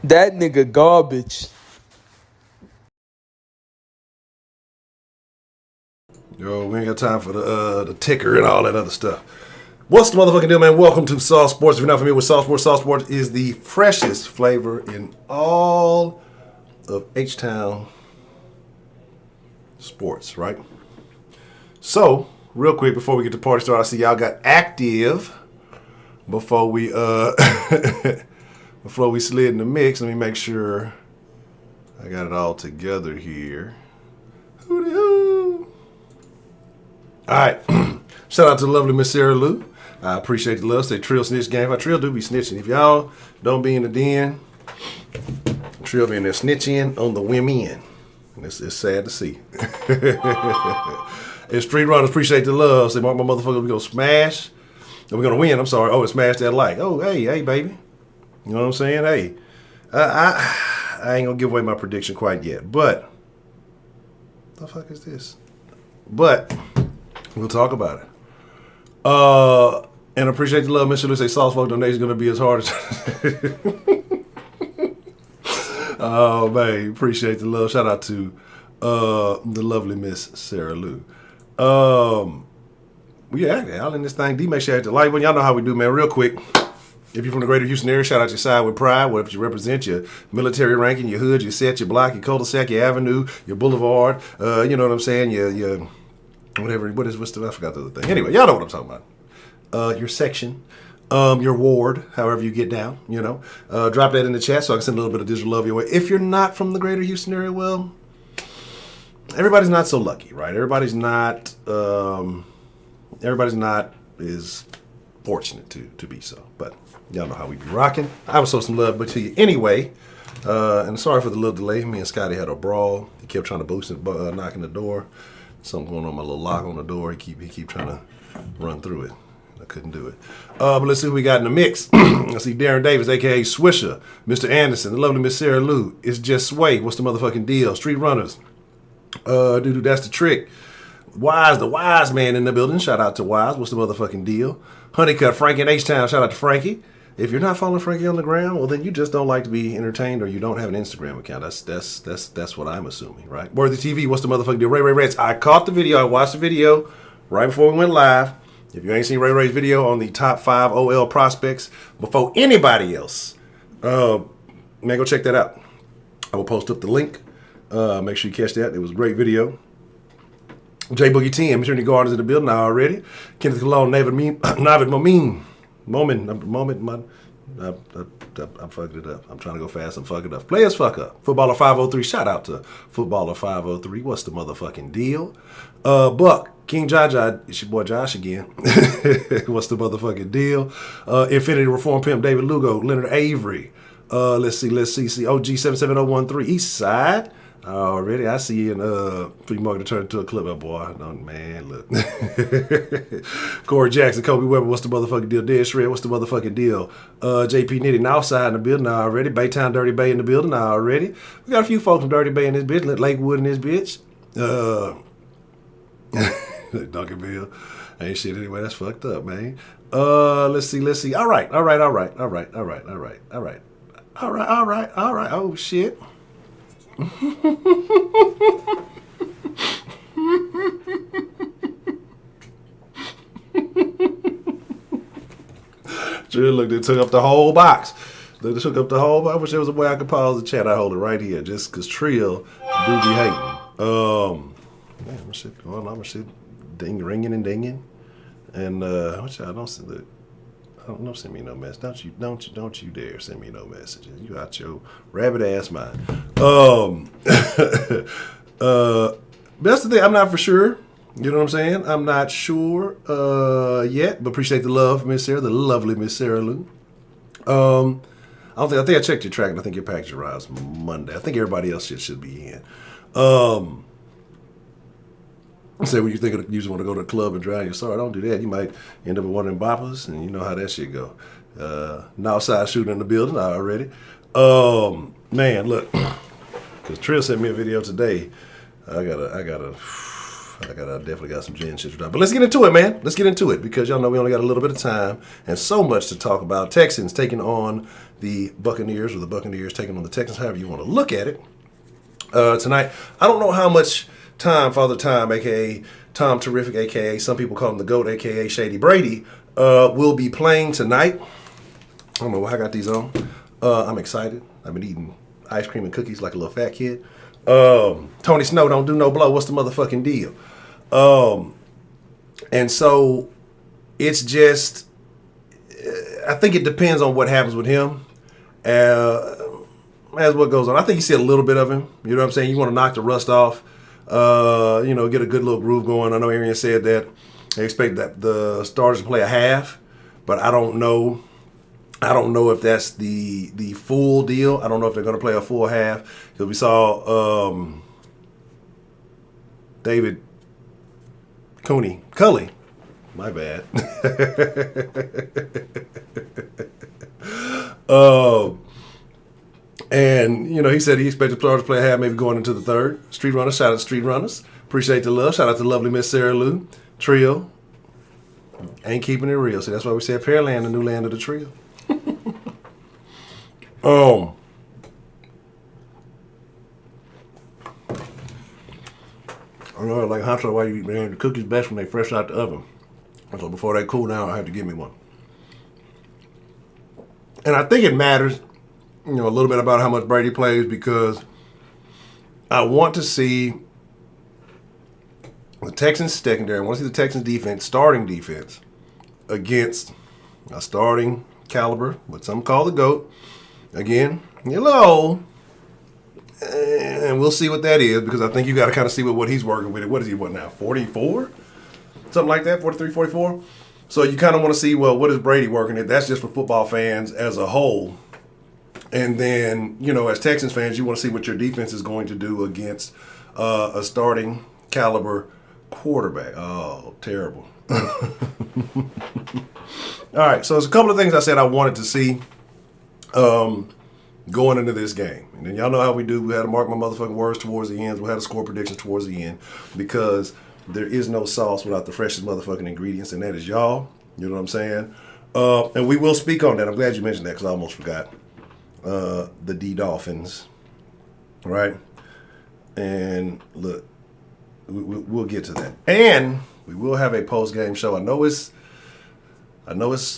That nigga garbage. Yo, we ain't got time for the ticker and all that other stuff. What's the motherfucking deal, man? Welcome to Sauce Sports. If you're not familiar with Sauce Sports is the freshest flavor in all of H-Town sports, right? So, real quick before we get the party started, I see y'all got active before we before we slid in the mix. Let me make sure I got it all together here. Hooty hoo. All right. Shout out to the lovely Miss Sarah Lou. I appreciate the love. Say Trill snitch game. I Trill do be snitching. If y'all don't be in the den, Trill be in there snitching on the women. And it's sad to see. And Street Runners appreciate the love. Say, mark my motherfucker, we gonna smash. We're gonna win. I'm sorry. Oh, and smash that like. Oh, hey, baby. You know what I'm saying? Hey, I ain't gonna give away my prediction quite yet. But the fuck is this? But we'll talk about it. And appreciate the love. Mr. Lou say Sauce Folk donation is gonna be as hard as. Oh man, appreciate the love. Shout out to the lovely Miss Sarah Lou. Yeah, y'all in this thing. D, make sure you hit the like button. Y'all know how we do, man. Real quick. If you're from the greater Houston area, shout out your side with pride. Whether you represent your military ranking, your hood, your set, your block, your cul-de-sac, your avenue, your boulevard, you know what I'm saying? Your whatever, what's the, I forgot the other thing. Anyway, y'all know what I'm talking about. Your section, your ward, however you get down, you know. Drop that in the chat so I can send a little bit of digital love your way. If you're not from the greater Houston area, well, everybody's not so lucky, right? Everybody's not is fortunate to be so, but y'all know how we be rocking. I was so some love but to you anyway. And sorry for the little delay. Me and Scotty had a brawl. He kept trying to boost it, knocking the door. Something going on, my little lock on the door. He keep trying to run through it. I couldn't do it. But let's see who we got in the mix. I see Darren Davis, a.k.a. Swisher. Mr. Anderson, the lovely Miss Sarah Lou. It's just Sway. What's the motherfucking deal? Street Runners. Dude, that's the trick. Wise, the wise man in the building. Shout out to Wise. What's the motherfucking deal? Honeycut, Frankie in H-Town. Shout out to Frankie. If you're not following Frankie on the ground, well, then you just don't like to be entertained or you don't have an Instagram account. That's what I'm assuming, right? Worthy TV, what's the motherfucking deal? Ray Reds. I caught the video. I watched the video right before we went live. If you ain't seen Ray Ray's video on the top 5 OL prospects before anybody else, Man, go check that out. I will post up the link. Make sure you catch that. It was a great video. J Boogie 10, Maternity Gardens in the building already. Kenneth Cologne, Navid Moment. I'm fucking it up. I'm trying to go fast and fuck it up. Players fuck up. Footballer 503. Shout out to Footballer 503. What's the motherfucking deal? Buck, King Jaja, it's your boy Josh again. What's the motherfucking deal? Infinity Reform Pimp, David Lugo, Leonard Avery. Let's see. OG77013, East Side. Already, I see you in free market to turn into a clip, my boy. Man, look. Corey Jackson, Kobe Weber, what's the motherfucking deal? Dead Shred, what's the motherfucking deal? JP Nitty, Northside in the building already. Baytown Dirty Bay in the building already. We got a few folks from Dirty Bay in this bitch. Lakewood in this bitch. Duncanville. Ain't shit anyway. That's fucked up, man. Let's see. All right. Oh, shit. Look, they took up the whole box. I wish there was a way I could pause the chat. I hold it right here, just because Trill do be hating. Man, my shit going on. My shit ringing and dinging. And what y'all don't send me no message. Don't you dare send me no messages. You out your rabbit ass mind. That's the thing. I'm not for sure. You know what I'm saying? I'm not sure yet, but appreciate the love, Miss Sarah, the lovely Miss Sarah Lou. I think I checked your track, and I think your package arrives Monday. I think everybody else should be in. Say when you think you just want to go to the club and drown your sorrow, don't do that. You might end up with one of them boppers, and you know how that shit go. Outside shooting in the building already. Man, look, because Trill sent me a video today. I definitely got some gin shit to drop. But let's get into it, man. Let's get into it, because y'all know we only got a little bit of time and so much to talk about. Texans taking on the Buccaneers, or the Buccaneers taking on the Texans, however you want to look at it. Tonight, I don't know how much time Father Time, a.k.a. Tom Terrific, a.k.a. some people call him the GOAT, a.k.a. Shady Brady, will be playing tonight. I don't know why I got these on. I'm excited. I've been eating ice cream and cookies like a little fat kid. Tony Snow, don't do no blow. What's the motherfucking deal? And so it's just, I think it depends on what happens with him as what goes on. I think you see a little bit of him. You know what I'm saying? You want to knock the rust off, get a good little groove going. I know Arian said that they expect that the starters to play a half, but I don't know. I don't know if that's the full deal. I don't know if they're going to play a full half, because we saw David Cully, my bad. And, he said he expected the starters to play a half, maybe going into the third. Street Runners, shout out to Street Runners. Appreciate the love. Shout out to lovely Miss Sarah Lou. Trio. Ain't keeping it real. So that's why we said Pearland, the new land of the trio. I know, like Honcho, why you, man, the cookies best when they fresh out the oven. So before they cool down, I have to give me one. And I think it matters, a little bit about how much Brady plays, because I want to see the Texans secondary. I want to see the Texans defense, starting defense, against a starting caliber, what some call the GOAT. Again, and we'll see what that is, because I think you got to kind of see what he's working with. What is he, now, 44? Something like that, 43, 44? So you kind of want to see, what is Brady working at? That's just for football fans as a whole. And then, as Texans fans, you want to see what your defense is going to do against a starting caliber quarterback. Oh, terrible. All right, so there's a couple of things I said I wanted to see going into this game. And then y'all know how we do. We had to mark my motherfucking words towards the end. We had to score predictions towards the end, because there is no sauce without the freshest motherfucking ingredients, and that is y'all. You know what I'm saying? And we will speak on that. I'm glad you mentioned that, because I almost forgot. The D Dolphins, right? And look, we'll get to that. And we will have a post-game show. I know it's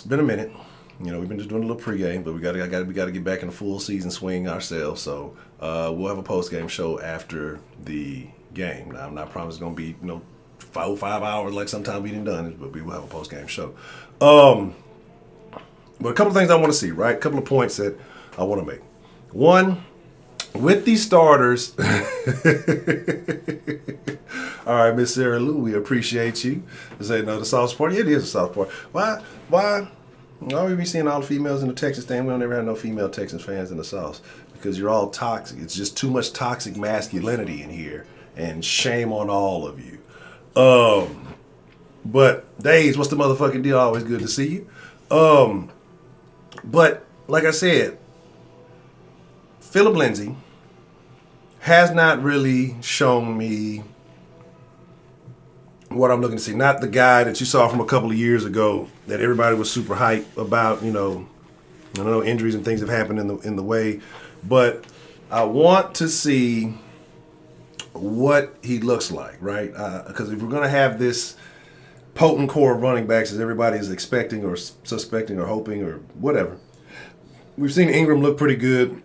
been a minute. we've been just doing a little pregame, but we got to get back in the full season swing ourselves. So we'll have a post-game show after the game. Now, I'm not promising it's going to be 5 hours like sometimes we done it, but we will have a post-game show. But a couple of things I want to see, right? A couple of points that I want to make. One, with these starters, all right, Miss Sarah Lou, we appreciate you. Say no, the soft part. Yeah, it is a soft part. Why we be seeing all the females in the Texas stand? We don't ever have no female Texans fans in the South because you're all toxic. It's just too much toxic masculinity in here, and shame on all of you. But Days, what's the motherfucking deal? Always good to see you. But like I said, Philip Lindsay has not really shown me what I'm looking to see. Not the guy that you saw from a couple of years ago that everybody was super hyped about. I know injuries and things have happened in the way, but I want to see what he looks like, right? Because if we're going to have this potent core of running backs as everybody is expecting or suspecting or hoping or whatever, we've seen Ingram look pretty good.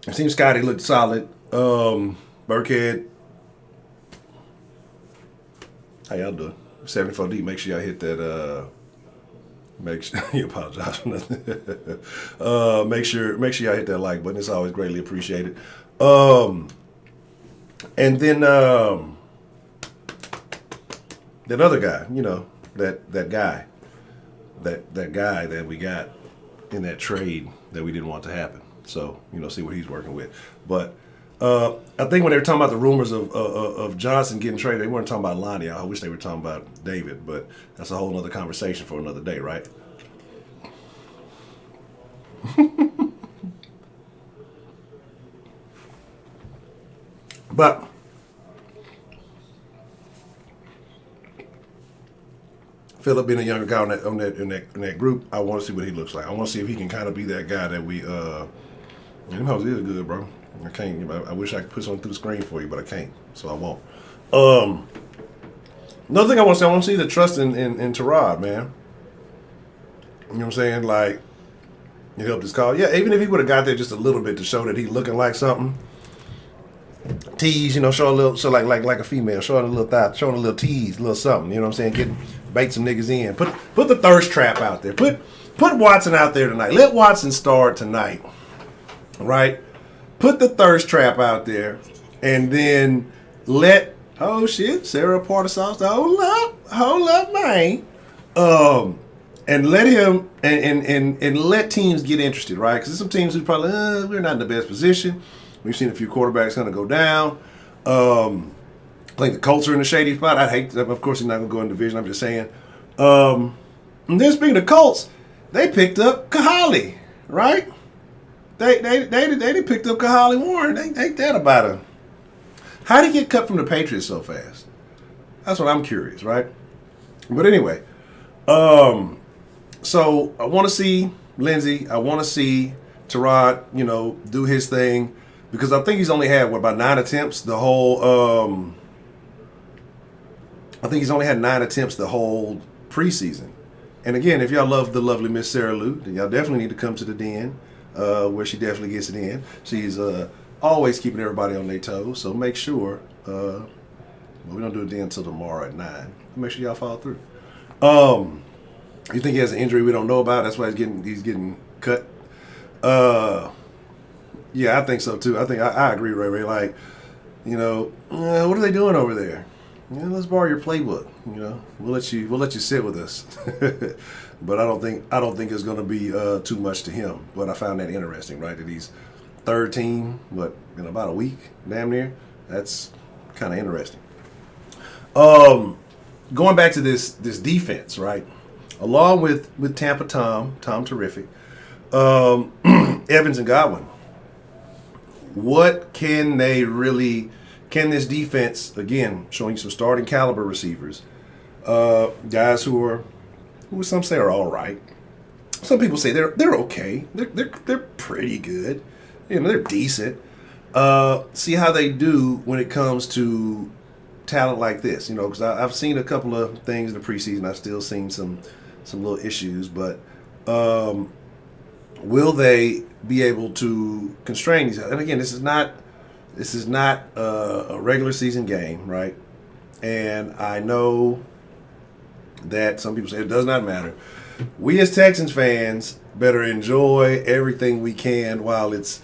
I've seen Scotty look solid. Burkhead, how y'all doing? 74 deep. Make sure y'all hit that. Make sure you apologize for nothing. Make sure y'all hit that like button. It's always greatly appreciated. And then that other guy, that guy that we got in that trade that we didn't want to happen. So see what he's working with. But I think when they were talking about the rumors of Johnson getting traded, they weren't talking about Lonnie. I wish they were talking about David, but that's a whole other conversation for another day, right? But Philip being a younger guy in that group, I want to see what he looks like. I want to see if he can kind of be that guy that we. Them hoes is good, bro. I can't. I wish I could put something through the screen for you, but I can't, so I won't. Another thing I want to see the trust in Tyrod, man. You know what I'm saying? Like, he helped his call. Yeah, even if he would have got there just a little bit to show that he looking like something. Tease, show a little, so like a female, showing a little thigh, showing a little tease, a little something. You know what I'm saying? Bait some niggas in. Put the thirst trap out there. Put Watson out there tonight. Let Watson start tonight. Right? Put the thirst trap out there, and then let Sarah part of sauce. Hold up, man. And let him and let teams get interested, right? Because there's some teams who probably we're not in the best position. We've seen a few quarterbacks kind of go down. I think the Colts are in a shady spot. I'd hate to, of course, he's not going to go in division. I'm just saying. And then speaking of Colts, they picked up Kahali, right? They picked up Kahali Warren. Ain't that about him? How did he get cut from the Patriots so fast? That's what I'm curious, right? But anyway, so I want to see Lindsey. I want to see Tyrod, do his thing. Because I think he's only had, about 9 attempts the whole, I think he's only had 9 attempts the whole preseason. And again, if y'all love the lovely Miss Sarah Lou, then y'all definitely need to come to the den, where she definitely gets it in. She's always keeping everybody on their toes, so make sure, we don't do it then until tomorrow at 9. Make sure y'all follow through. You think he has an injury we don't know about? That's why he's getting cut? Yeah, I think so too. I think I agree, Ray. Like, what are they doing over there? Let's borrow your playbook. We'll let you sit with us. But I don't think it's going to be too much to him. But I found that interesting, right? That he's third team, in about a week, damn near. That's kind of interesting. Going back to this defense, right? Along with Tampa Tom terrific, Evans and Godwin. What can this defense, again, showing some starting caliber receivers, guys who some say are all right. Some people say they're okay. They're pretty good. They're decent. See how they do when it comes to talent like this. Because I've seen a couple of things in the preseason. I've still seen some little issues, but will they be able to constrain these? And again, this is not a regular season game, right? And I know that some people say it does not matter. We as Texans fans better enjoy everything we can while it's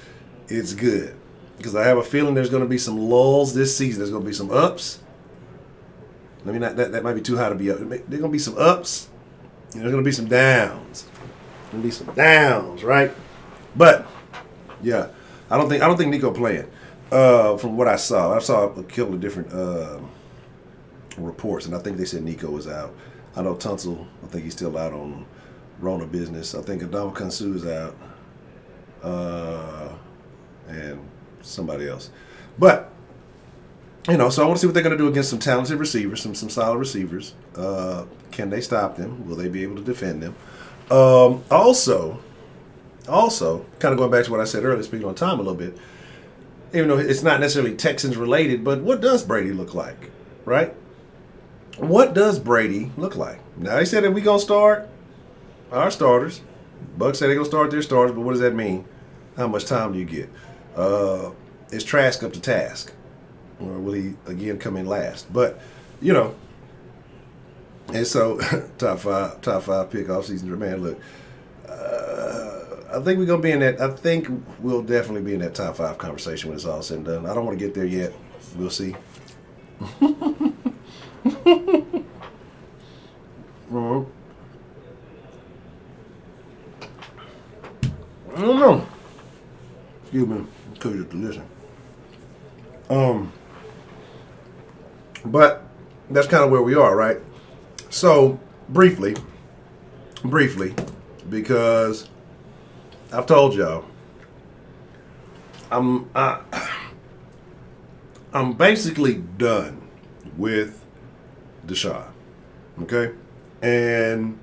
good, because I have a feeling there's going to be some lulls this season. There's going to be some ups. I mean, that might be too high to be up. There's going to be some ups, and there's going to be some downs. There's going to be some downs, right? But yeah, I don't think Nico playing. From what I saw a couple of different reports, and I think they said Nico was out. I know Tunsil, I think he's still out on Rona business. I think Adama Kansu is out, and somebody else. But so I want to see what they're going to do against some talented receivers, some solid receivers. Can they stop them? Will they be able to defend them? Also, kind of going back to what I said earlier, speaking on Tom a little bit, even though it's not necessarily Texans related, but what does Brady look like, right? What does Brady look like? Now, they said that we're going to start our starters. Bucs said they're going to start their starters, but what does that mean? How much time do you get? Is Trask up to task? Or will he, again, come in last? But, and so, top five pick off season. Man, look, I think we're going to be in that. I think we'll definitely be in that top 5 conversation when it's all said and done. I don't want to get there yet. We'll see. I don't know. Excuse me, because you have to listen. But that's kind of where we are, right? So briefly, because I've told y'all, I'm basically done with Deshaun, okay? And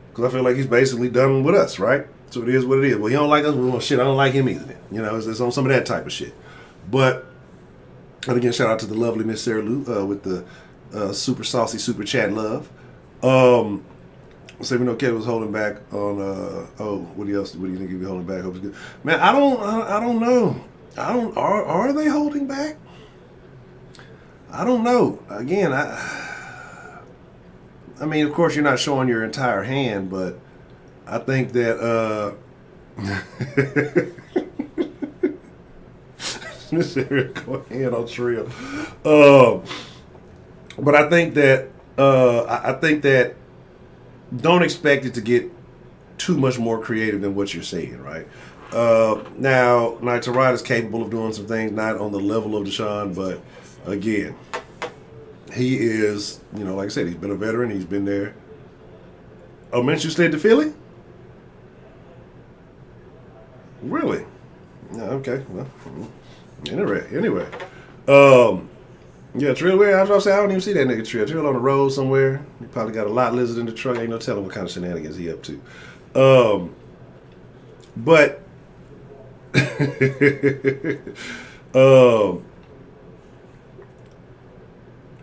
because I feel like he's basically done with us, right? So it is what it is. Well, he don't like us. Well, shit, I don't like him either. It's on some of that type of shit. But, and again, shout out to the lovely Miss Sarah Lou with the super saucy super chat love. So we know Kevin was holding back on. What do you think he'd be holding back? Hope it's good. Man, I don't know. Are they holding back? I don't know. Again, I mean, of course, you're not showing your entire hand, but I think that Miss Sarah go ahead on Trill. But I think that don't expect it to get too much more creative than what you're seeing, right? Now, Tyrod is capable of doing some things, not on the level of Deshaun, but again, he is, like I said, he's been a veteran. He's been there. Oh, Minshew stayed to Philly? Really? Yeah, okay. Well, anyway. Yeah, Trill, I was going to say, I don't even see that nigga Trill. Trill on the road somewhere. He probably got a lot lizard in the truck. Ain't no telling what kind of shenanigans he up to. But,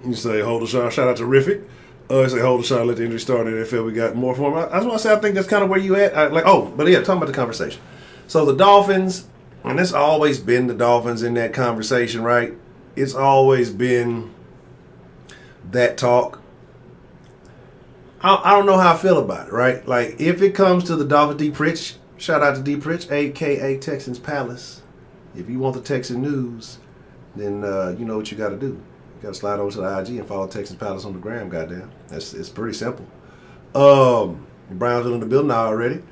you say, hold the shot. Shout out to Riffic. You say, hold the shot, let the injury start in the NFL. We got more for him. I just want to say, I think that's kind of where you at. Talking about the conversation. So the Dolphins, and it's always been the Dolphins in that conversation, right? It's always been that talk. I don't know how I feel about it, right? Like, if it comes to the Dolphins, D. Pritch, shout out to D. Pritch, a.k.a. Texans Palace. If you want the Texan news, then you know what you got to do. You got to slide over to the IG and follow Texans Palace on the gram, goddamn. It's pretty simple. Brownsville in the building now already.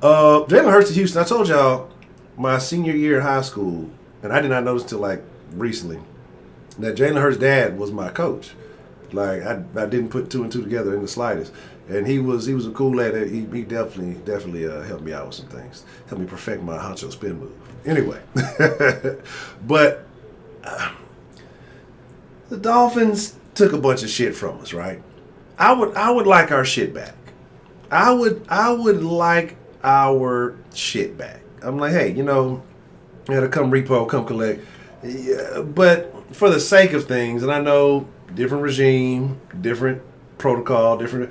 Jalen Hurts to Houston. I told y'all my senior year in high school, and I did not notice until like recently, that Jalen Hurts' dad was my coach. Like I didn't put 2 and 2 together in the slightest. And he was a cool lad. He definitely helped me out with some things. Helped me perfect my Honcho spin move. Anyway, but the Dolphins took a bunch of shit from us, right? I would like our shit back. I would like our shit back. I'm like, hey, you gotta come repo, come collect. Yeah, but for the sake of things, and I know different regime, different protocol, different.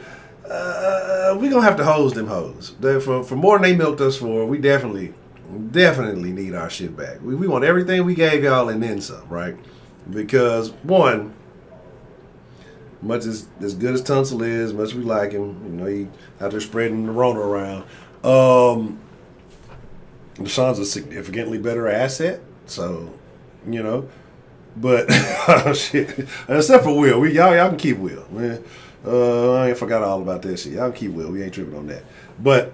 we gonna have to hose them hoes. For more than they milked us for, we definitely need our shit back. We want everything we gave y'all and then some, right? Because one, much as good as Tunsil is, much as we like him, he out there spreading the Rona around. Deshaun's a significantly better asset, so But shit, except for Will, y'all can keep Will, man. I ain't forgot all about that shit. Y'all can keep Will. We ain't tripping on that. But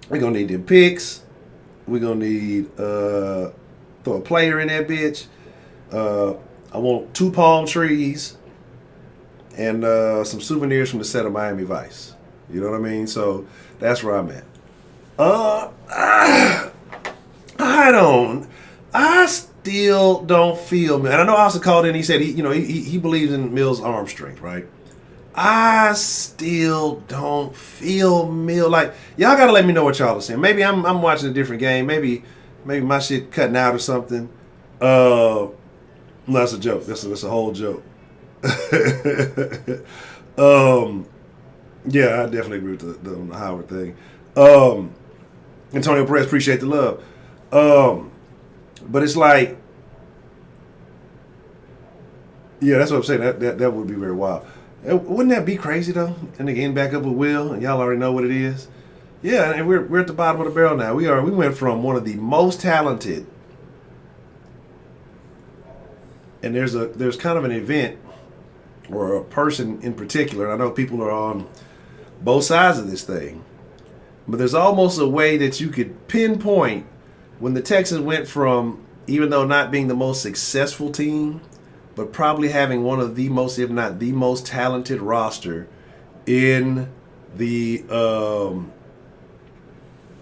we're gonna need them picks. We're gonna need throw a player in that bitch. I want 2 palm trees and some souvenirs from the set of Miami Vice. You know what I mean? So that's where I'm at. I still don't feel, man. I know Austin called in. He said he believes in Mills' arm strength, right? I still don't feel Mill. Like, y'all gotta let me know what y'all are saying. Maybe I'm watching a different game. Maybe my shit cutting out or something. No, that's a joke. That's a whole joke. Yeah, I definitely agree with the Howard thing. Antonio Perez, appreciate the love. But it's like, yeah, that's what I'm saying. That would be very wild. Wouldn't that be crazy though? And again, back up with Will, and y'all already know what it is. Yeah, and we're at the bottom of the barrel now. We went from one of the most talented, and there's kind of an event or a person in particular. And I know people are on both sides of this thing, but there's almost a way that you could pinpoint when the Texans went from, even though not being the most successful team, but probably having one of the most, if not the most talented roster in the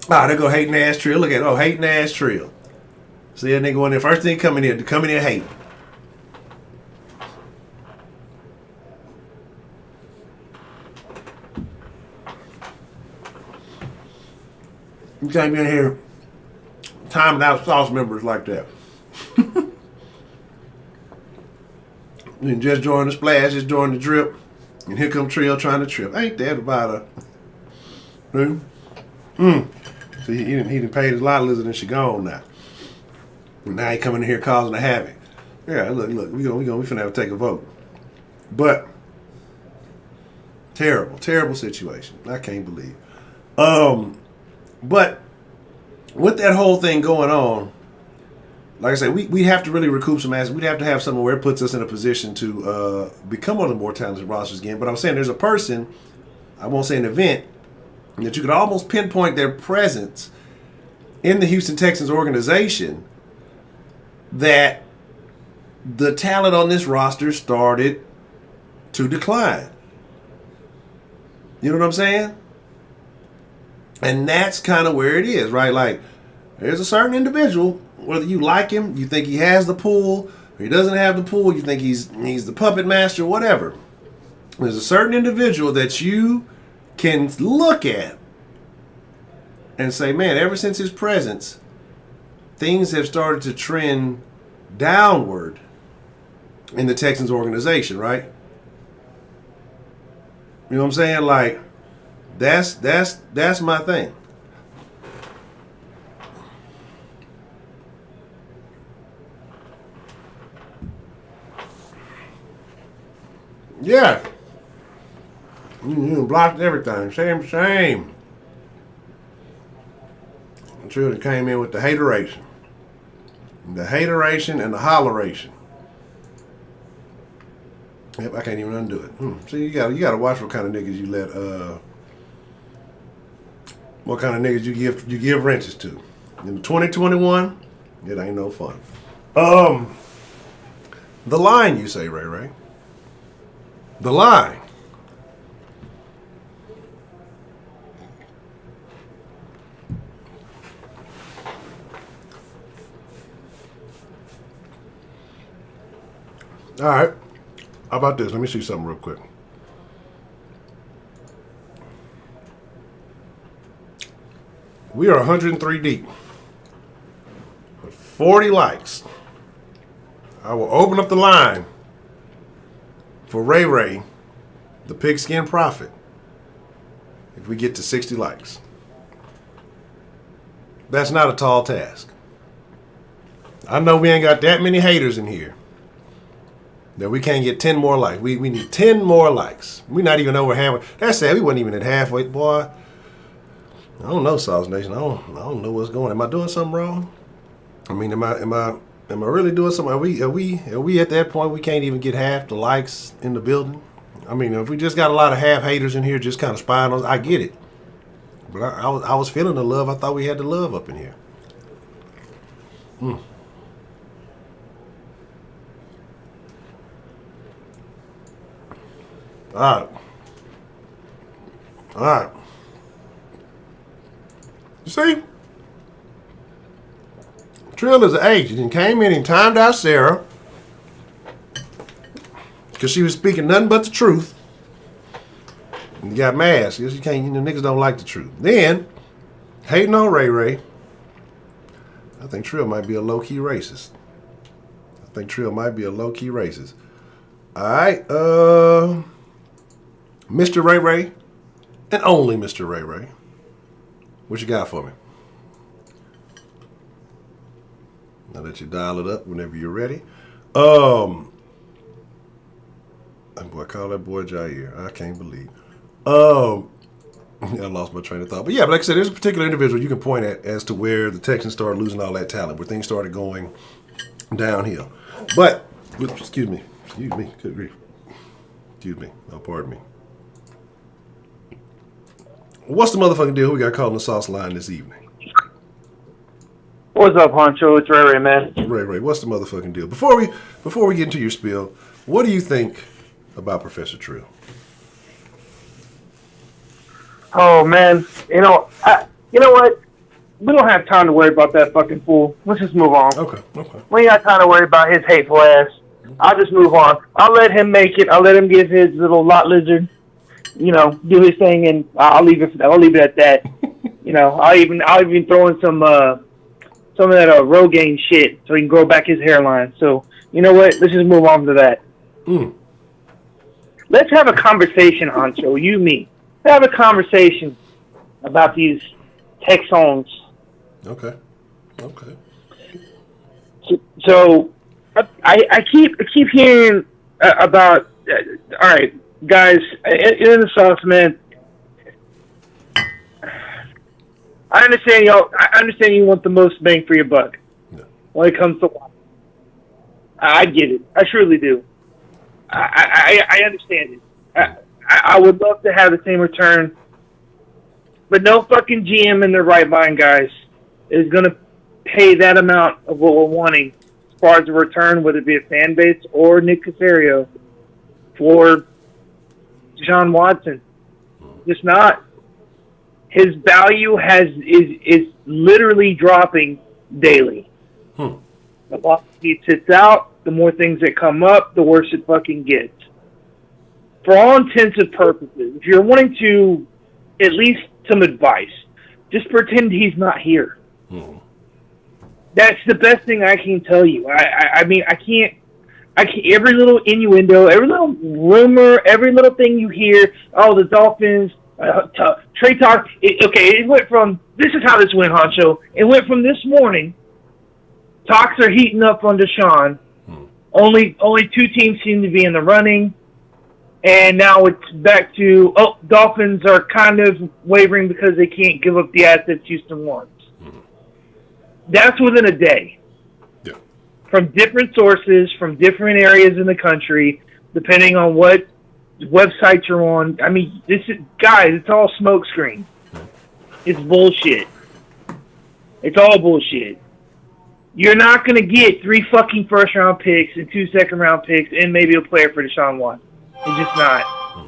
there go hating ass Trill. Look at hating ass Trill. See that nigga going there. First thing coming in hate. You can't be in here timing out sauce members like that. And just join the splash, just join the drip, and here come Trill trying to trip. Ain't that about a? See, he didn't pay his lot lizard and she gone now. And now he coming in here causing a havoc. Yeah, look, we finna have to take a vote. But terrible situation. I can't believe. But with that whole thing going on, like I said, we have to really recoup some assets. We'd have to have something where it puts us in a position to become one of the more talented rosters again. But I'm saying there's a person, I won't say an event, that you could almost pinpoint their presence in the Houston Texans organization that the talent on this roster started to decline. You know what I'm saying? And that's kind of where it is, right? Like, there's a certain individual, whether you like him, you think he has the pull, or he doesn't have the pull, you think he's the puppet master, whatever. There's a certain individual that you can look at and say, man, ever since his presence, things have started to trend downward in the Texans organization, right? You know what I'm saying? Like, that's my thing. Yeah. You blocked everything. Shame. The children came in with the hateration. The hateration and the holleration. Yep, I can't even undo it. See, you gotta watch what kind of niggas you let what kind of niggas you give wrenches to. In 2021, it ain't no fun. The line, you say, Ray. The line. All right. How about this? Let me see something real quick. We are 103 deep. With 40 likes. I will open up the line for Ray, the Pigskin Prophet. if we get to 60 likes. That's not a tall task. I know we ain't got that many haters in here that we can't get 10 more likes. We need 10 more likes. We're not even over halfway. That's sad. We wasn't even at halfway, boy. I don't know, Sauce Nation. I don't know what's going on. Am I doing something wrong? I mean, am I really doing something? Are we at that point we can't even get half the likes in the building? I mean, if we just got a lot of half haters in here just kind of spying on us, I get it. But I was feeling the love. I thought we had the love up in here. All right. You see? Trill is an agent and came in and timed out Sarah because she was speaking nothing but the truth. And you got mad. Because you can't, niggas don't like the truth. Then, hating on Ray Ray, I think Trill might be a low-key racist. All right, Mr. Ray Ray, and only Mr. Ray Ray. What you got for me? I'll let you dial it up whenever you're ready. Boy, call that boy Jair. I can't believe. I lost my train of thought. But yeah, but like I said, there's a particular individual you can point at as to where the Texans started losing all that talent, where things started going downhill. But, excuse me, good grief. Excuse me, oh, pardon me. What's the motherfucking deal? We got called on the sauce line this evening. What's up, Honcho? It's Ray Ray, man. Ray, what's the motherfucking deal? Before we get into your spiel, what do you think about Professor Trill? Oh man, you know what? We don't have time to worry about that fucking fool. Let's just move on. Okay. We ain't got time to worry about his hateful ass. I'll just move on. I'll let him make it. I'll let him give his little lot lizard, do his thing, and I'll leave it at that. I'll even throw in some of that Rogaine shit so he can grow back his hairline. So you know what? Let's just move on to that. Let's have a conversation, Honcho. You, me. Let's have a conversation about these Texans. Okay. So I keep hearing about. All right, guys, in the sauce, man. I understand y'all. I understand you want the most bang for your buck when it comes to. I get it. I truly do. I understand it. I would love to have the same return, but no fucking GM in their right mind, guys, is going to pay that amount of what we're wanting as far as a return, whether it be a fan base or Nick Casario, for Deshaun Watson. Just not. His value is literally dropping daily. The longer he sits out, the more things that come up, the worse it fucking gets. For all intents and purposes, if you're wanting to at least some advice, just pretend he's not here. That's the best thing I can tell you. I mean, I can't. Every little innuendo, every little rumor, every little thing you hear. Oh, the Dolphins, Trey talk. It went from. This is how this went, Honcho. It went from this morning. Talks are heating up on Deshaun. Only two teams seem to be in the running. And now it's back to, Dolphins are kind of wavering because they can't give up the assets Houston wants. That's within a day. Yeah. From different sources, from different areas in the country, depending on what website you're on. I mean, guys, it's all smokescreen. It's bullshit. It's all bullshit. You're not going to get 3 fucking first-round picks and 2 second-round picks and maybe a player for Deshaun Watson. It's just not.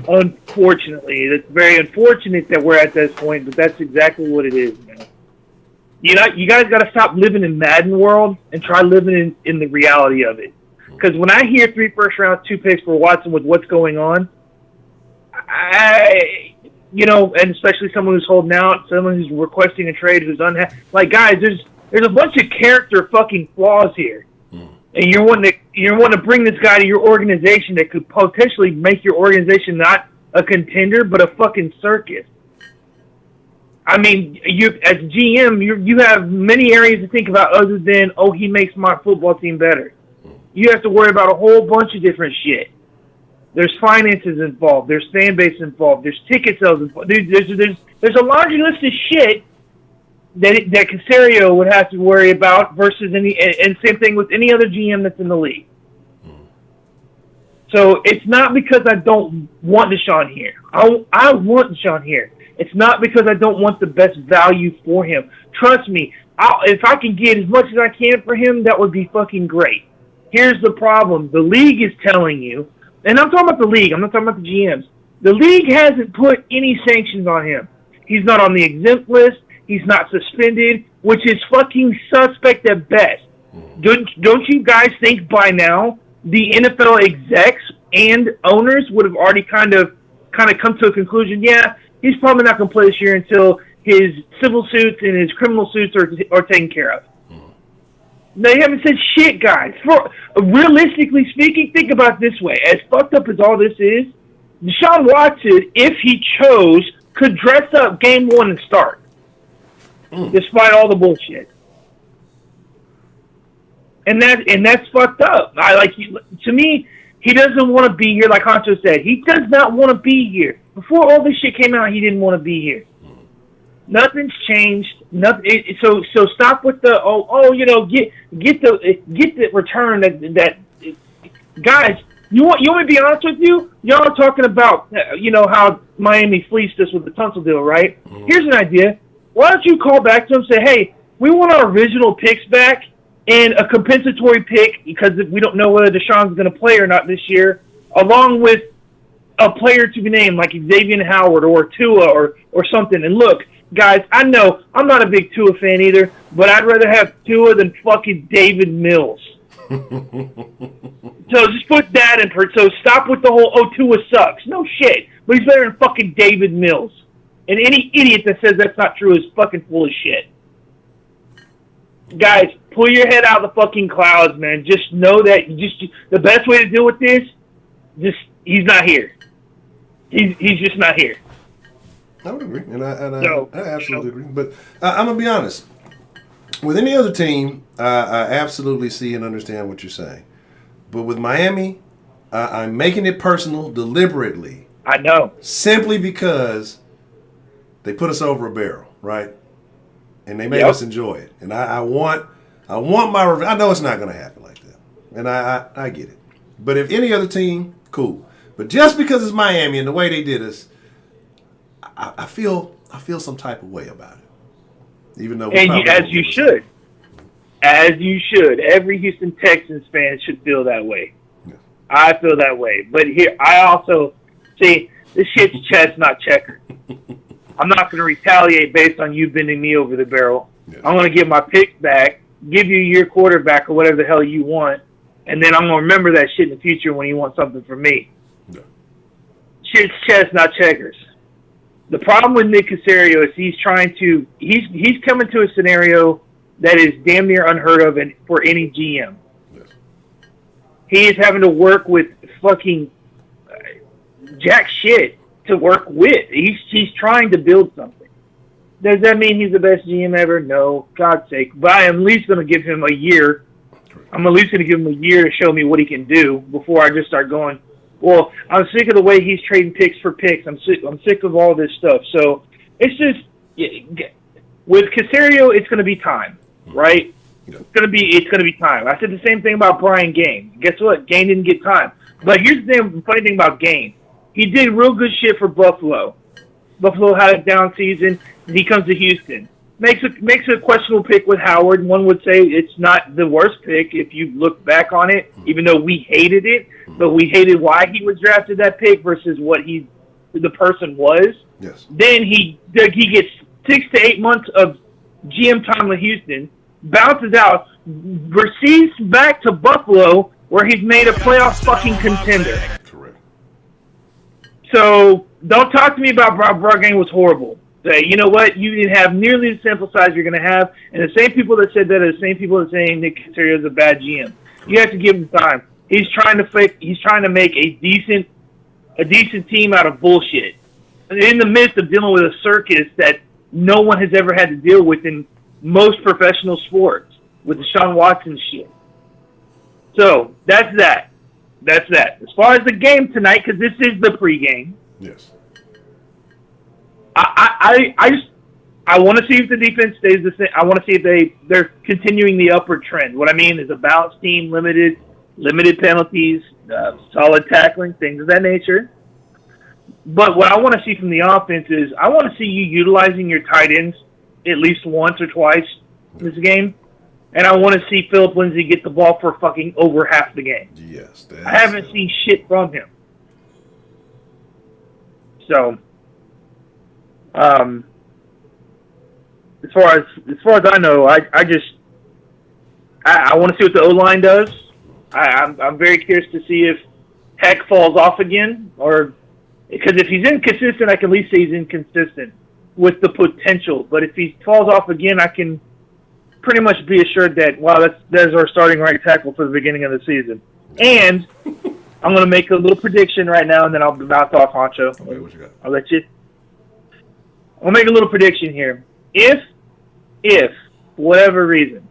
Unfortunately. It's very unfortunate that we're at this point, but that's exactly what it is, man. You guys got to stop living in Madden world and try living in the reality of it. Because when I hear 3 first-round, 2 picks for Watson with what's going on, and especially someone who's holding out, someone who's requesting a trade, who's unhappy. Like, guys, there's a bunch of character fucking flaws here. And you're wanting to bring this guy to your organization that could potentially make your organization not a contender, but a fucking circus. I mean, as GM, you have many areas to think about other than, oh, he makes my football team better. You have to worry about a whole bunch of different shit. There's finances involved. There's fan base involved. There's ticket sales involved. There's a laundry list of shit that Caserio would have to worry about versus and same thing with any other GM that's in the league. So it's not because I don't want Deshaun here. I want Deshaun here. It's not because I don't want the best value for him. Trust me, if I can get as much as I can for him, that would be fucking great. Here's the problem. The league is telling you, and I'm talking about the league. I'm not talking about the GMs. The league hasn't put any sanctions on him. He's not on the exempt list. He's not suspended, which is fucking suspect at best. Don't you guys think by now the NFL execs and owners would have already kind of come to a conclusion? Yeah, he's probably not going to play this year until his civil suits and his criminal suits are taken care of. They haven't said shit, guys. Realistically speaking, think about it this way. As fucked up as all this is, Deshaun Watson, if he chose, could dress up game one and start, despite all the bullshit. And that's fucked up. To me, he doesn't want to be here, like Honcho said. He does not want to be here. Before all this shit came out, he didn't want to be here. Nothing's changed. Nothing. So stop with the get the return that guys. You want me to be honest with you? Y'all are talking about how Miami fleeced us with the Tunsil deal, right? Here's an idea. Why don't you call back to them and say, hey, we want our original picks back and a compensatory pick because we don't know whether Deshaun's going to play or not this year, along with a player to be named like Xavier Howard or Tua or something. And look, guys, I know I'm not a big Tua fan either, but I'd rather have Tua than fucking David Mills. So just put that in. So stop with the whole Tua sucks. No shit, but he's better than fucking David Mills. And any idiot that says that's not true is fucking full of shit. Guys, pull your head out of the fucking clouds, man. Just know that the best way to deal with this, he's not here. He's just not here. I would agree, and I absolutely agree. But I'm gonna be honest. With any other team, I absolutely see and understand what you're saying. But with Miami, I'm making it personal deliberately. I know. Simply because they put us over a barrel, right? And they made us enjoy it. And I want my revenge. I know it's not going to happen like that. And I get it. But if any other team, cool. But just because it's Miami and the way they did us, I feel some type of way about it. Even though as you should. As you should. Every Houston Texans fan should feel that way. Yeah. I feel that way. But here, I also see this shit's chess, not checker. I'm not going to retaliate based on you bending me over the barrel. Yeah. I'm going to get my picks back, give you your quarterback or whatever the hell you want, and then I'm going to remember that shit in the future when you want something from me. Yeah. Shit's chess, not checkers. The problem with Nick Caserio is he's coming to a scenario that is damn near unheard of for any GM. Yes. He is having to work with fucking jack shit to work with. He's trying to build something. Does that mean he's the best GM ever? No, God's sake. But I am at least going to give him a year. I'm at least going to give him a year to show me what he can do before I just start going, well, I'm sick of the way he's trading picks for picks. I'm sick of all this stuff. So it's just with Caserio, it's going to be time, right? Yeah. It's going to be time. I said the same thing about Brian Gaine. Guess what? Gaine didn't get time. But here's the funny thing about Gaine. He did real good shit for Buffalo. Buffalo had a down season, and he comes to Houston. Makes a questionable pick with Howard. One would say it's not the worst pick if you look back on it, even though we hated it. But we hated why he was drafted that pick versus what the person was. Yes. Then he gets 6 to 8 months of GM time with Houston, bounces out, receives back to Buffalo, where he's made a playoff fucking contender. Correct. So don't talk to me about Gaine was horrible. Say, you know what? You didn't have nearly the sample size you're going to have, and the same people that said that are the same people that saying Nick Caserio is a bad GM. You have to give him time. He's trying to make a decent a decent team out of bullshit. In the midst of dealing with a circus that no one has ever had to deal with in most professional sports with the Deshaun Watson shit. So that's that. That's that. As far as the game tonight, because this is the pregame. Yes. I want to see if the defense stays the same. I want to see if they're continuing the upward trend. What I mean is a balanced team, limited penalties, solid tackling, things of that nature. But what I want to see from the offense is I want to see you utilizing your tight ends at least once or twice this game. And I want to see Philip Lindsay get the ball for fucking over half the game. Yes. I haven't seen shit from him. So, as far as I know, I want to see what the O-line does. I'm very curious to see if Heck falls off again, or because if he's inconsistent, I can at least say he's inconsistent with the potential. But if he falls off again, I can pretty much be assured that that's our starting right tackle for the beginning of the season. And I'm going to make a little prediction right now, and then I'll bounce off Honcho. Okay, what you got? I'll let you. I'll make a little prediction here. If for whatever reason,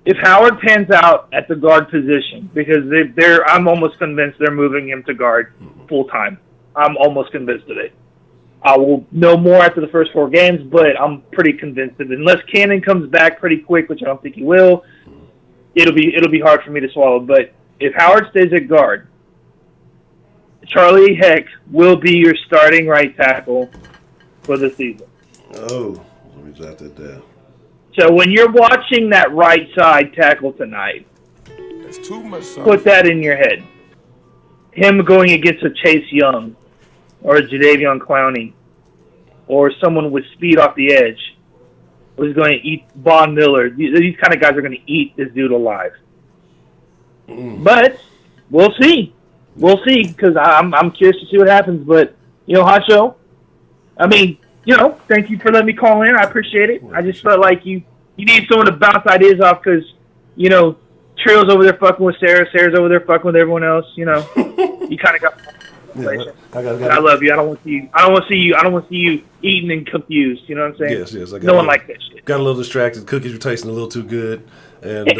if Howard pans out at the guard position, because I'm almost convinced they're moving him to guard full time. I'm almost convinced of it. I will know more after the first 4 games, but I'm pretty convinced that unless Cannon comes back pretty quick, which I don't think he will, it'll be hard for me to swallow. But if Howard stays at guard, Charlie Heck will be your starting right tackle for the season. Oh, let me jot that down. So when you're watching that right side tackle tonight, That's too much. put that in your head. Him going against a Chase Young or a Jadeveon Clowney or someone with speed off the edge who's going to eat Von Miller. These kind of guys are going to eat this dude alive. But we'll see. We'll see, because I'm curious to see what happens. But, Honcho, thank you for letting me call in. I appreciate it. I just felt like you need someone to bounce ideas off because, Trill's over there fucking with Sarah. Sarah's over there fucking with everyone else. You kind of got. Yeah, I love you. I don't want to see you eating and confused. You know what I'm saying? Yes. No one likes that shit. Got a little distracted. Cookies were tasting a little too good, and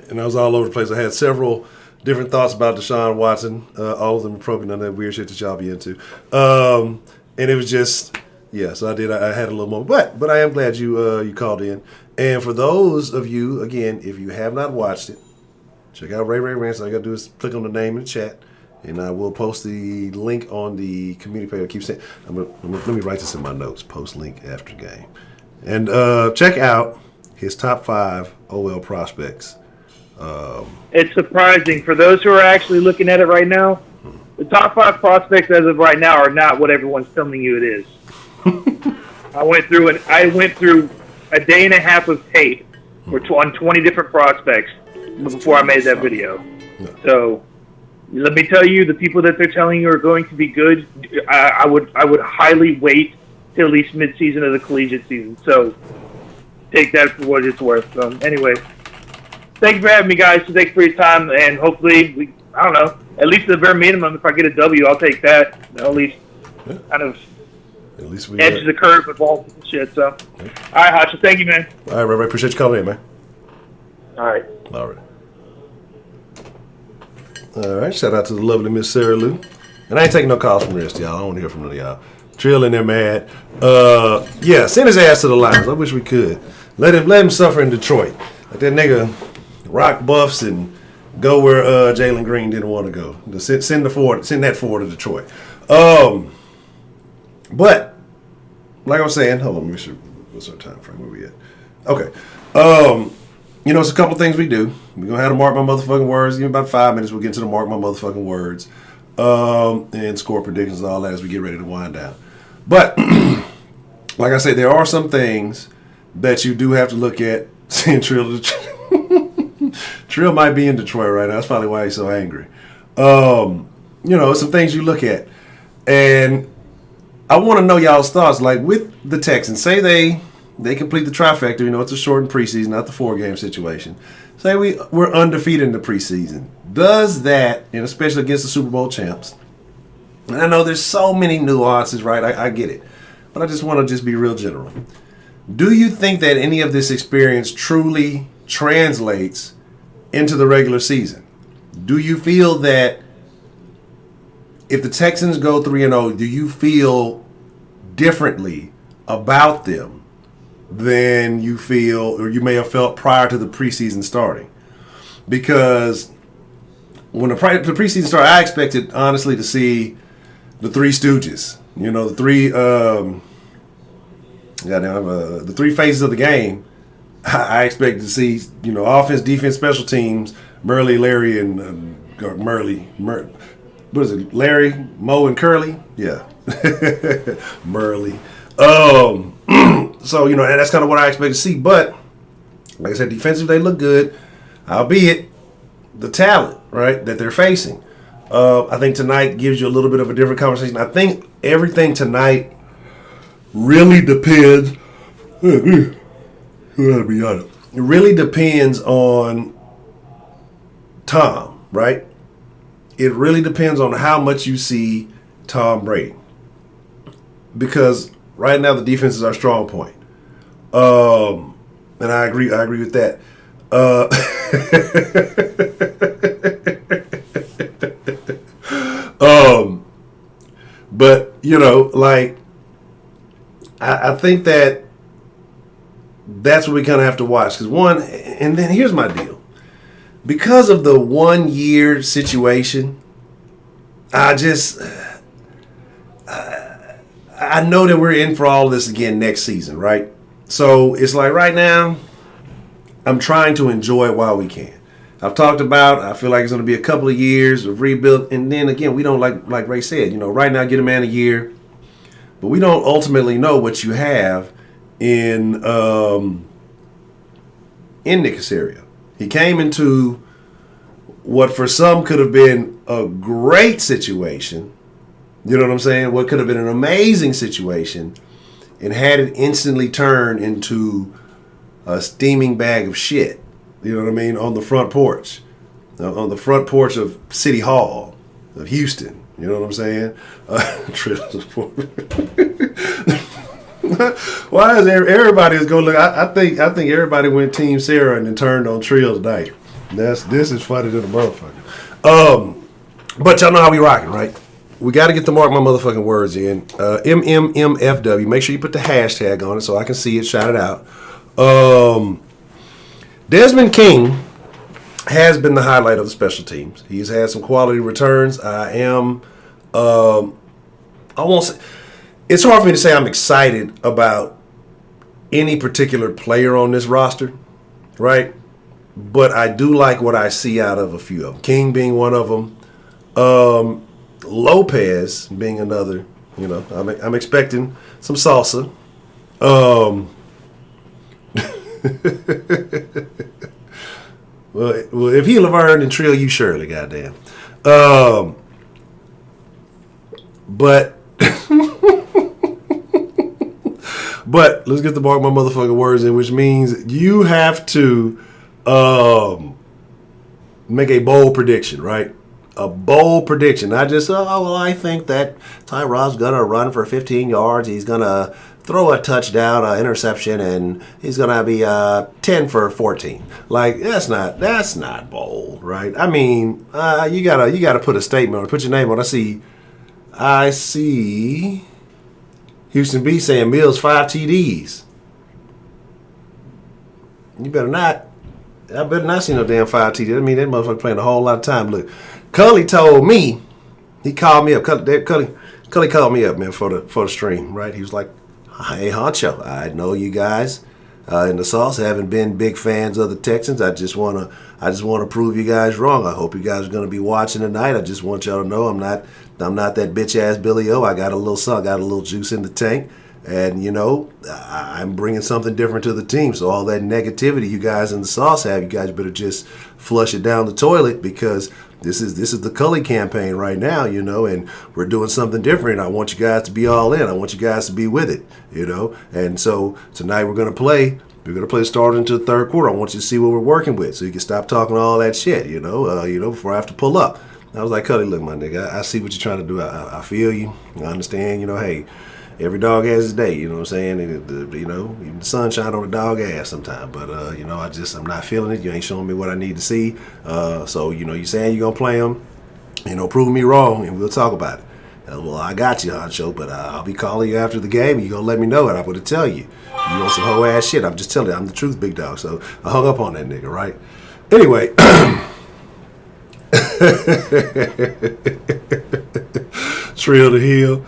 and I was all over the place. I had several different thoughts about Deshaun Watson. All of them appropriate, none of that weird shit that y'all be into. And it was just, so I did. I had a little moment, but I am glad you called in. And for those of you, again, if you have not watched it, check out Ray Rants. All you got to do is click on the name in the chat, and I will post the link on the community page. I keep saying, let me write this in my notes. Post link after game, and check out his top 5 OL prospects. It's surprising for those who are actually looking at it right now. The top 5 prospects as of right now are not what everyone's telling you it is. I went through a day and a half of tape on 20 different prospects before I made that video. So let me tell you, the people that they're telling you are going to be good, I would highly wait till at least mid-season of the collegiate season. So take that for what it's worth. So anyway, thank you for having me, guys. Thanks for your time, and hopefully, at least at the bare minimum, if I get a W, I'll take that. At least kind of at least we edge the curve with all this shit. So, all right, Hacha, thank you, man. All right, Ray, appreciate you calling in, man. All right. All right, shout out to the lovely Miss Sarah Lou. And I ain't taking no calls from the rest of y'all. I don't want to hear from none of y'all. Trill in there mad. Send his ass to the Lions. I wish we could. Let him suffer in Detroit. Like that nigga rock buffs and go where Jalen Green didn't want to go. Send that forward to Detroit. But like I was saying, hold on, let me see what's our time frame. Where we at? Okay. It's a couple things we do. We're gonna have to mark my motherfucking words. Give me about 5 minutes. We'll get into the mark my motherfucking words. And score predictions and all that as we get ready to wind down. But like I said, there are some things that you do have to look at. Seeing Trill might be in Detroit right now. That's probably why he's so angry. Some things you look at. And I want to know y'all's thoughts. Like with the Texans, say they complete the trifecta. It's a shortened preseason, not the 4-game situation. say we're undefeated in the preseason. Does that, and especially against the Super Bowl champs, and I know there's so many nuances, right? I get it. But I just want to just be real general. Do you think that any of this experience truly translates into the regular season? Do you feel that if the Texans go 3-0, do you feel differently about them than you feel or you may have felt prior to the preseason starting? Because when the preseason started, I expected, honestly, to see the Three Stooges. You know, the three phases of the game. I expected to see, you know, offense, defense, special teams, Murley, Larry, and what is it? Larry, Mo, and Curly? Yeah. Murley. So, you know, and that's kind of what I expect to see. But, like I said, defensively, they look good, albeit the talent, right, that they're facing. I think tonight gives you a little bit of a different conversation. I think everything tonight really depends. It really depends on Tom, right? It really depends on how much you see Tom Brady. Because right now the defense is our strong point. And I agree with that. But, you know, like, I think that's what we kind of have to watch. Because and then here's my deal. Because of the 1 year situation, I know that we're in for all this again next season, right? So it's like right now, I'm trying to enjoy it while we can. I've talked about, I feel like it's going to be a couple of years of rebuild. And then again, we don't, like Ray said, you know, right now get a man a year. But we don't ultimately know what you have in Nick Caserio. He came into what for some could have been a great situation. You know what I'm saying? What could have been an amazing situation and had it instantly turn into a steaming bag of shit. You know what I mean? On the front porch. On the front porch of City Hall of Houston. You know what I'm saying? Why is everybody is going to look? I think everybody went Team Sarah and then turned on Trill tonight. This is funny to the motherfucker. But y'all know how we rocking, right? We got to get the mark my motherfucking words in. MMMFW. Make sure you put the hashtag on it so I can see it. Shout it out. Desmond King has been the highlight of the special teams. He's had some quality returns. I won't say. It's hard for me to say I'm excited about any particular player on this roster, right? But I do like what I see out of a few of them. King being one of them. Lopez being another. You know, I'm expecting some salsa. Well, if he Laverne and Trill, you surely, goddamn. But but let's get the mark my motherfucking words in, which means you have to make a bold prediction, right? A bold prediction, not just I think that Tyrod's gonna run for 15 yards. He's gonna throw a touchdown, an interception, and he's gonna be 10 for 14. Like that's not bold, right? I mean, you gotta put a statement on it, put your name on it. I see Houston B saying Mills 5 TDs. You better not. I better not see no damn 5 TDs. I mean, that motherfucker playing a whole lot of time. Look, Cully told me, he called me up. Cully called me up, man, for the stream, right? He was like, "Hey, Honcho, I know you guys in the sauce haven't been big fans of the Texans. I just wanna prove you guys wrong. I hope you guys are gonna be watching tonight. I just want y'all to know I'm not that bitch ass Billy O. I got a little juice in the tank, and you know I'm bringing something different to the team. So all that negativity you guys in the sauce have, you guys better just flush it down the toilet because this is the Cully campaign right now, you know, and we're doing something different. I want you guys to be all in. I want you guys to be with it, you know. And so tonight we're going to play We're going to play the starter into the third quarter. I want you to see what we're working with so you can stop talking all that shit, before I have to pull up. I was like, Cuddy, look, my nigga, I see what you're trying to do. I feel you. I understand, hey, every dog has his day, you know what I'm saying? And, even the sun shine on a dog ass sometimes. But, I'm not feeling it. You ain't showing me what I need to see. So, you saying you're going to play him, prove me wrong, and we'll talk about it. Well, I got you, Honcho, but I'll be calling you after the game, and you're going to let me know, and I'm going to tell you. You want some whole ass shit. I'm just telling you, I'm the truth, big dog. So I hung up on that nigga, right? Anyway. Trill the hill.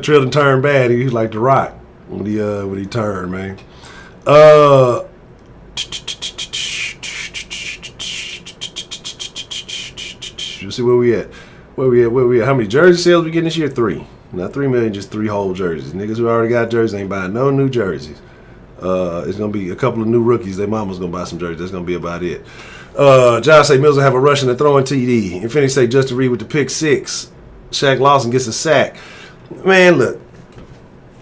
Trill and turn bad. He was like the Rock when he turned, man. Let's see where we at. Where we at? How many jersey sales we getting this year? 3. Not 3 million, just 3 whole jerseys. Niggas who already got jerseys ain't buying no new jerseys. It's going to be a couple of new rookies. Their mama's going to buy some jerseys. That's going to be about it. Josh say Mills will have a rushing and throwing TD. Infinity say Justin Reed with the pick 6. Shaq Lawson gets a sack. Man, look.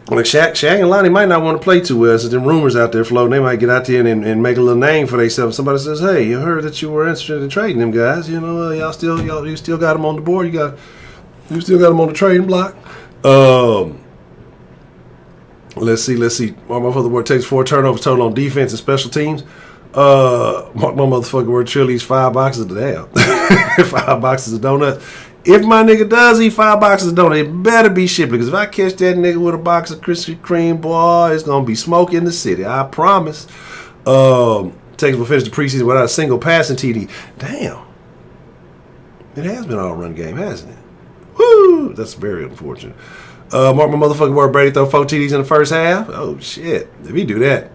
Shaq and Lonnie might not want to play too well. So them rumors out there floating, they might get out there and make a little name for themselves. Somebody says, hey, you heard that you were interested in trading them guys. You still got them on the board. You still got them on the trading block. Let's see. My motherfucker word takes 4 turnovers total on defense and special teams. Mark my motherfucking word Trill eats 5 boxes of damn. 5 boxes of donuts. If my nigga does eat 5 boxes of donuts, it better be shit, because if I catch that nigga with a box of Krispy Kreme, boy, it's gonna be smoke in the city. I promise. Texans will finish the preseason without a single passing TD. Damn. It has been all run game, hasn't it? Woo! That's very unfortunate. Mark my motherfucking word, Brady throw 4 TDs in the first half. Oh shit! If he do that,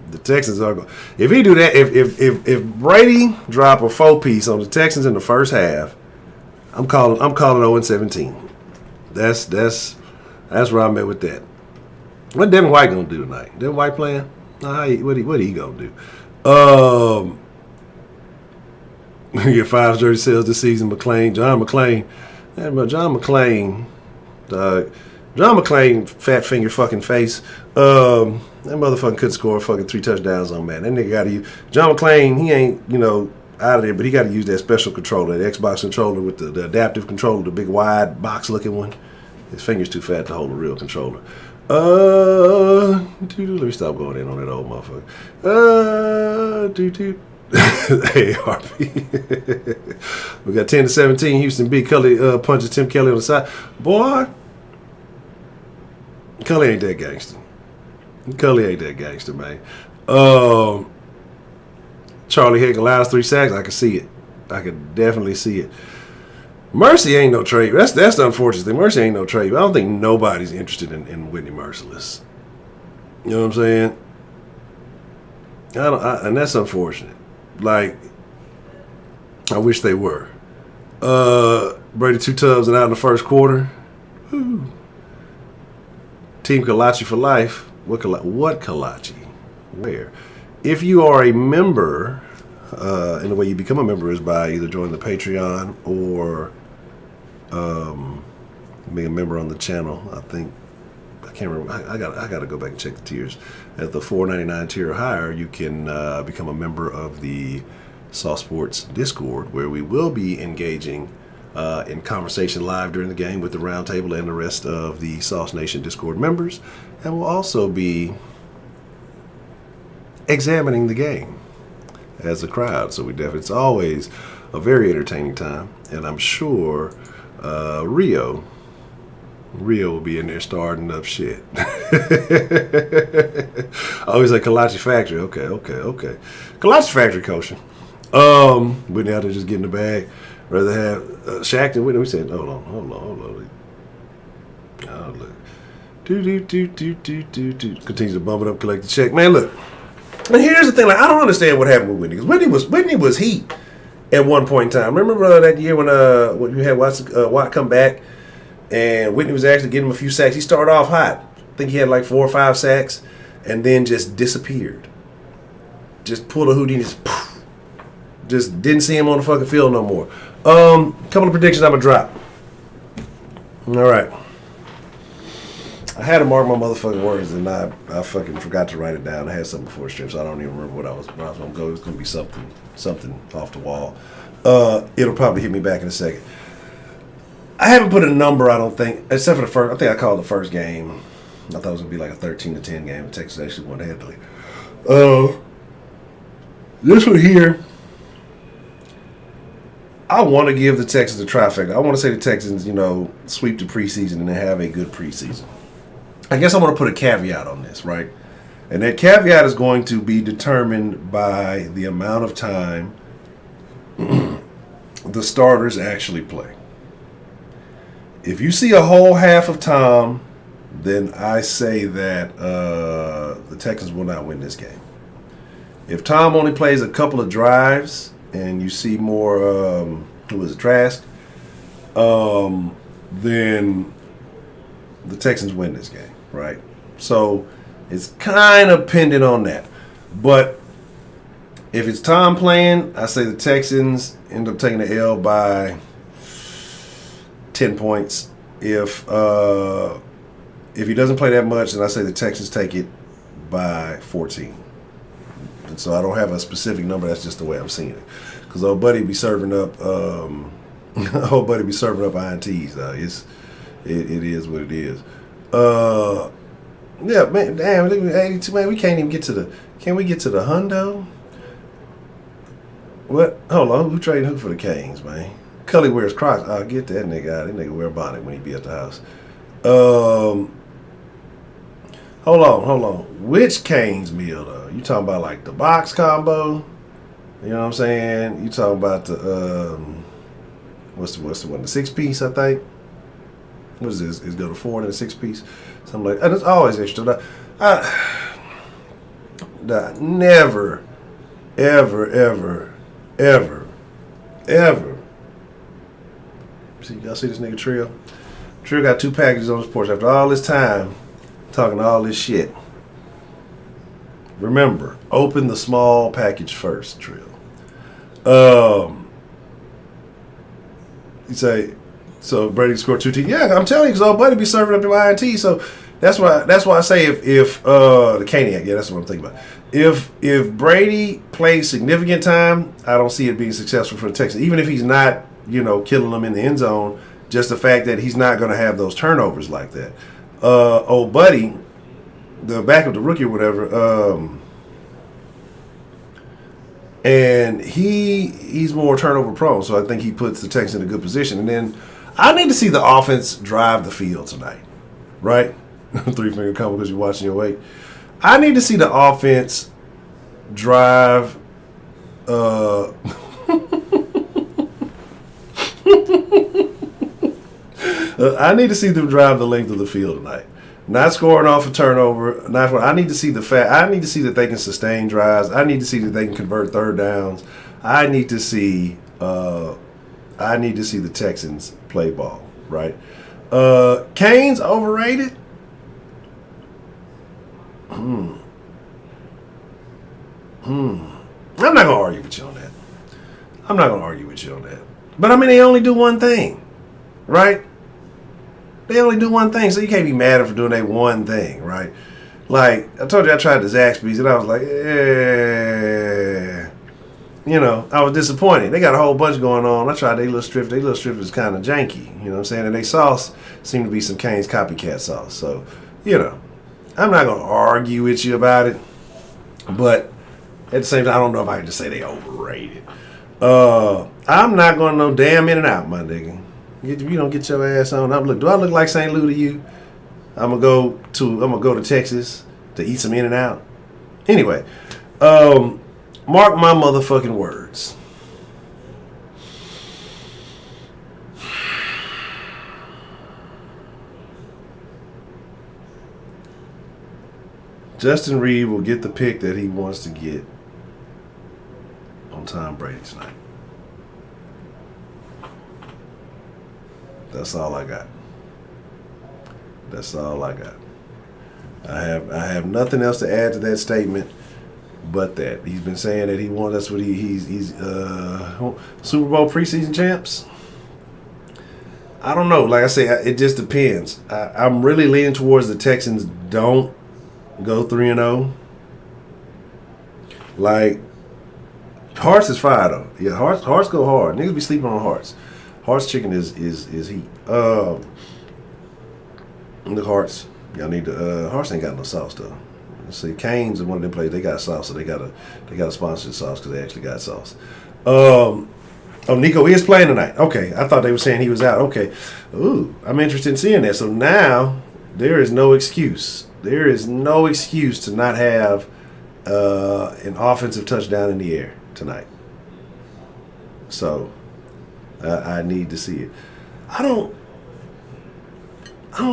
the Texans are going. If he do that, if Brady drop a 4-piece on the Texans in the first half, I'm calling 0-17. That's where I'm at with that. What Devin White gonna do tonight? Devin White playing? What he gonna do? We get 5 jersey sales this season. John McClain, fat finger fucking face. That motherfucker could score fucking 3 touchdowns on man. That nigga got to use John McClain. He ain't out of there, but he got to use that special controller, the Xbox controller with the adaptive controller, the big wide box looking one. His finger's too fat to hold a real controller. Let me stop going in on that old motherfucker. Hey, RP. We got 10-17. Houston beat Cully, punches Tim Kelly on the side. Boy, Cully ain't that gangster. Man. Charlie Hick allows 3 sacks. I can see it. I can definitely see it. Mercy ain't no trade. That's the unfortunate thing. Mercy ain't no trade. I don't think nobody's interested in Whitney Merciless. You know what I'm saying? And that's unfortunate. Like, I wish they were. Brady 2 tubs and out in the first quarter. Woo. Team Kalachi for life. What Kalachi? Where? If you are a member, and the way you become a member is by either joining the Patreon or being a member on the channel. I can't remember. I got to go back and check the tiers. At the $4.99 tier or higher, you can become a member of the Sauce Sports Discord, where we will be engaging in conversation live during the game with the Roundtable and the rest of the Sauce Nation Discord members, and we'll also be examining the game as a crowd. So it's always a very entertaining time, and I'm sure Rio will be in there starting up shit. Always like Kalachi Factory. Okay. Kalachi Factory coaching. Whitney out there just getting the bag. Rather have Shaq than Whitney. We said, hold on. Oh, look. Do. Continues to bump it up, collect the check. Man, look. And here's the thing. Like, I don't understand what happened with Whitney. Because Whitney was heat at one point in time. Remember that year when you had Watt come back and Whitney was actually getting him a few sacks. He started off hot. I think he had like 4 or 5 sacks and then just disappeared. Just pulled a Houdini. Just didn't see him on the fucking field no more. Couple of predictions I'm going to drop. All right. I had to mark my motherfucking words, and I fucking forgot to write it down. I had something before the strip, so I don't even remember where I was going to go. It's going to be something off the wall. It'll probably hit me back in a second. I haven't put a number, I don't think, except for the first. I think I called the first game. I thought it was going to be like a 13-10 game. The Texans actually won handily. This one here, I want to give the Texans a trifecta. I want to say the Texans, sweep the preseason and then have a good preseason. I guess I want to put a caveat on this, right? And that caveat is going to be determined by the amount of time the starters actually play. If you see a whole half of Tom, then I say that the Texans will not win this game. If Tom only plays a couple of drives and you see more, Trask, then the Texans win this game, right? So it's kind of pending on that. But if it's Tom playing, I say the Texans end up taking the L by 10 points. If he doesn't play that much, then I say the Texans take it by 14. And so I don't have a specific number. That's just the way I'm seeing it. Because old buddy be serving up, INTs. It is what it is. Yeah, man. Damn, 82. Man, we can't even get to the. Can we get to the hundo? What? Hold on. Who trading who for the Canes, man? Cully wears Crocs. I'll get that nigga out. That nigga wear a bonnet when he be at the house. Hold on. Which Canes meal though? You talking about like the box combo? You know what I'm saying? You talking about the what's the one? The 6-piece, I think. What is this? Is go to 4 and a 6-piece? Something like that. And it's always extra. Never, ever. See, y'all see this nigga Trill? Trill got 2 packages on his porch after all this time talking all this shit. Remember, open the small package first, Trill. You say, so Brady scored 2 TDs. Yeah, I'm telling you, because old buddy be serving up your INT. So that's why I say if the Caniac, yeah, that's what I'm thinking about. If Brady plays significant time, I don't see it being successful for the Texans. Even if he's not, killing them in the end zone, just the fact that he's not going to have those turnovers like that. Old buddy, the backup, the rookie or whatever, and he's more turnover prone, so I think he puts the Texans in a good position. And then I need to see the offense drive the field tonight, right? 3-finger combo because you're watching your weight. I need to see the offense drive. I need to see them drive the length of the field tonight. Not scoring off a turnover. I need to see I need to see that they can sustain drives. I need to see that they can convert third downs. I need to see the Texans play ball, right? Canes overrated? I'm not gonna argue with you on that. But I mean, they only do one thing, right? They only do one thing, so you can't be mad at them for doing that one thing, right? Like, I told you I tried the Zaxby's, and I was like, I was disappointed. They got a whole bunch going on. I tried their little strip. Their little strip is kind of janky, you know what I'm saying? And their sauce seemed to be some Cane's copycat sauce. So, I'm not going to argue with you about it. But at the same time, I don't know if I can just say they overrated. I'm not going to no damn in and out, my nigga. If you don't get your ass on, do I look like St. Lou to you? I'm gonna go to Texas to eat some In and Out. Anyway, mark my motherfucking words. Justin Reed will get the pick that he wants to get on Tom Brady tonight. That's all I got. I have nothing else to add to that statement, but that he's been saying that he wants. That's what he's Super Bowl preseason champs. I don't know. Like I say, it just depends. I'm really leaning towards the Texans don't go 3-0. Like, Hearts is fire though. Yeah, Hearts go hard. Niggas be sleeping on Hearts. Hearts chicken is heat. The Hearts, y'all need to. Hearts ain't got no sauce though. See, Canes is one of them places. They got sauce, so they got a sponsored sauce because they actually got sauce. Oh, Nico is playing tonight. Okay, I thought they were saying he was out. Okay, ooh, I'm interested in seeing that. So now there is no excuse. There is no excuse to not have an offensive touchdown in the air tonight. So I need to see it. I don't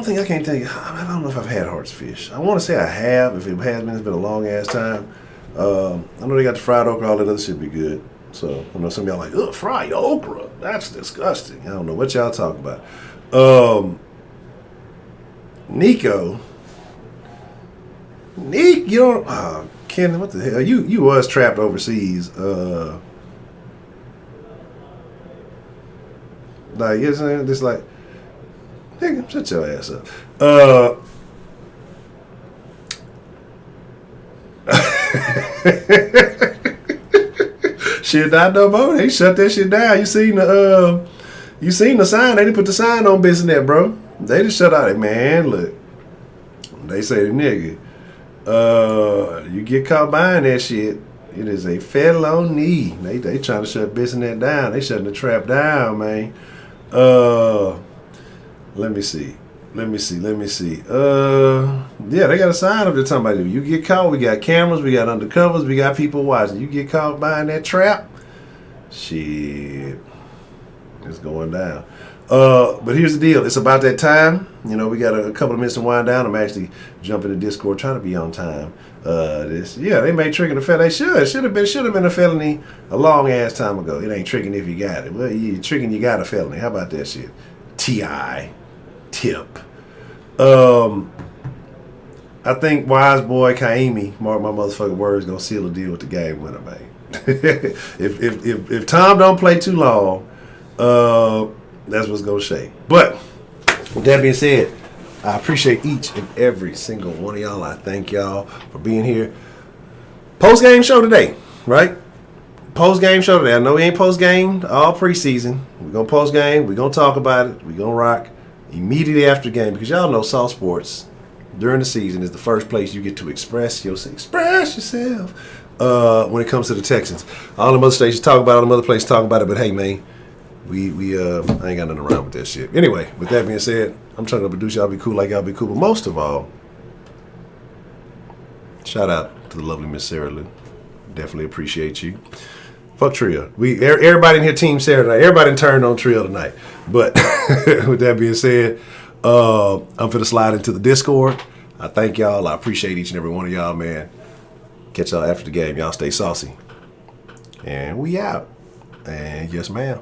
think I can't tell you. I don't know if I've had Hearts fish. I want to say I have. If it has been, it's been a long ass time. I know they got the fried okra. All that other shit be good. So I know some of y'all like, ugh, fried okra. That's disgusting. I don't know what y'all talking about. Nico, you don't. Ken, what the hell? You was trapped overseas. Like, you know what I'm saying? Just like, nigga, shut your ass up. Shit, not no more. They shut that shit down. You seen the sign? They didn't put the sign on business, bro. They just shut out. Man, look. They say the nigga, you get caught buying that shit, it is a felony. They trying to shut business down. They shutting the trap down, man. Let me see. Yeah, they got a sign up there talking about it. You get caught, we got cameras, we got undercovers, we got people watching. You get caught buying that trap, shit, it's going down. But here's the deal. It's about that time. You know, we got a couple of minutes to wind down. I'm actually jumping to Discord, trying to be on time. They made tricking a felony. It should have been a felony a long ass time ago. It ain't tricking if you got it. Well, you tricking, you got a felony. How about that shit? Ti tip. I think wise boy Kaimi, mark my motherfucking words, gonna seal a deal with the game winner, man. if Tom don't play too long, that's what's gonna shake. But with that being said, I appreciate each and every single one of y'all. I thank y'all for being here. Post-game show today, right? Post-game show today. I know we ain't post-game all preseason. We're going to post-game. We're going to talk about it. We're going to rock immediately after the game because y'all know Salt Sports during the season is the first place you get to express yourself when it comes to the Texans. All the other stations talk about it, all the other places talk about it, but hey, man, I ain't got nothing around with that shit. Anyway, with that being said, I'm trying to produce y'all be cool like y'all be cool, but most of all, shout out to the lovely Miss Sarah Lou. Definitely appreciate you. Fuck Trill. Everybody in here team Sarah tonight. Everybody turned on Trill tonight. But with that being said, I'm finna slide into the Discord. I thank y'all. I appreciate each and every one of y'all, man. Catch y'all after the game. Y'all stay saucy. And we out. And yes, ma'am.